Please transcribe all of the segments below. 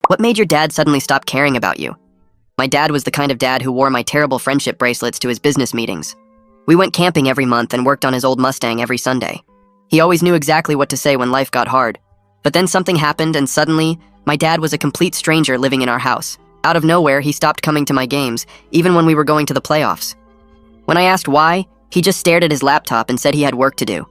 What made your dad suddenly stop caring about you? My dad was the kind of dad who wore my terrible friendship bracelets to his business meetings. We went camping every month and worked on his old Mustang every Sunday. He always knew exactly what to say when life got hard. But then something happened and suddenly, my dad was a complete stranger living in our house. Out of nowhere, he stopped coming to my games, even when we were going to the playoffs. When I asked why, he just stared at his laptop and said he had work to do.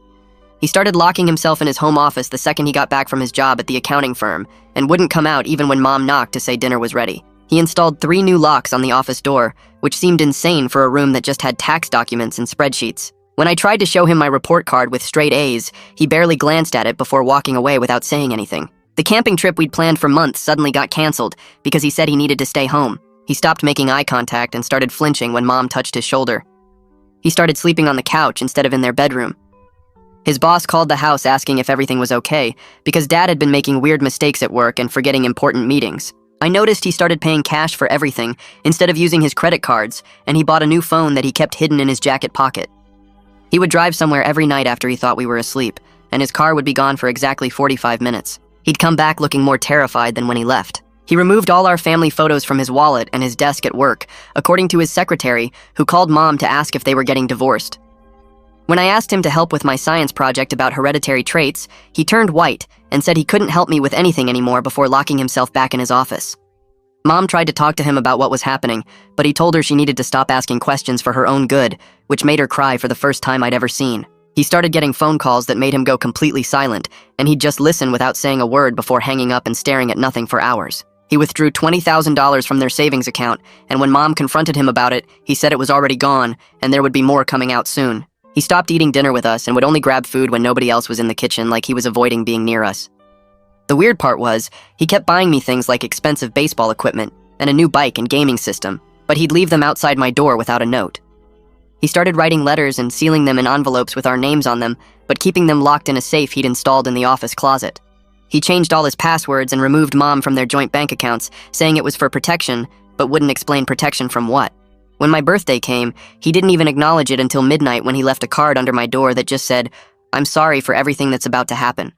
He started locking himself in his home office the second he got back from his job at the accounting firm and wouldn't come out even when Mom knocked to say dinner was ready. He installed 3 new locks on the office door, which seemed insane for a room that just had tax documents and spreadsheets. When I tried to show him my report card with straight A's, he barely glanced at it before walking away without saying anything. The camping trip we'd planned for months suddenly got canceled because he said he needed to stay home. He stopped making eye contact and started flinching when Mom touched his shoulder. He started sleeping on the couch instead of in their bedroom. His boss called the house asking if everything was okay because Dad had been making weird mistakes at work and forgetting important meetings. I noticed he started paying cash for everything instead of using his credit cards, and he bought a new phone that he kept hidden in his jacket pocket. He would drive somewhere every night after he thought we were asleep, and his car would be gone for exactly 45 minutes. He'd come back looking more terrified than when he left. He removed all our family photos from his wallet and his desk at work, according to his secretary, who called Mom to ask if they were getting divorced. When I asked him to help with my science project about hereditary traits, he turned white and said he couldn't help me with anything anymore before locking himself back in his office. Mom tried to talk to him about what was happening, but he told her she needed to stop asking questions for her own good, which made her cry for the first time I'd ever seen. He started getting phone calls that made him go completely silent, and he'd just listen without saying a word before hanging up and staring at nothing for hours. He withdrew $20,000 from their savings account, and when Mom confronted him about it, he said it was already gone, and there would be more coming out soon. He stopped eating dinner with us and would only grab food when nobody else was in the kitchen, like he was avoiding being near us. The weird part was, he kept buying me things like expensive baseball equipment and a new bike and gaming system, but he'd leave them outside my door without a note. He started writing letters and sealing them in envelopes with our names on them, but keeping them locked in a safe he'd installed in the office closet. He changed all his passwords and removed Mom from their joint bank accounts, saying it was for protection, but wouldn't explain protection from what. When my birthday came, he didn't even acknowledge it until midnight when he left a card under my door that just said, "I'm sorry for everything that's about to happen."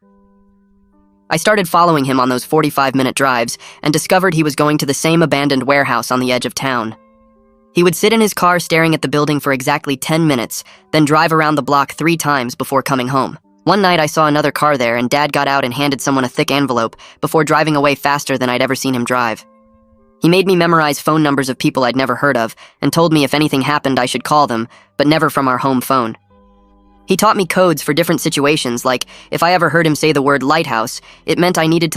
I started following him on those 45-minute drives and discovered he was going to the same abandoned warehouse on the edge of town. He would sit in his car staring at the building for exactly 10 minutes, then drive around the block 3 times before coming home. One night I saw another car there and Dad got out and handed someone a thick envelope before driving away faster than I'd ever seen him drive. He made me memorize phone numbers of people I'd never heard of and told me if anything happened I should call them, but never from our home phone. He taught me codes for different situations, like if I ever heard him say the word lighthouse, it meant I needed to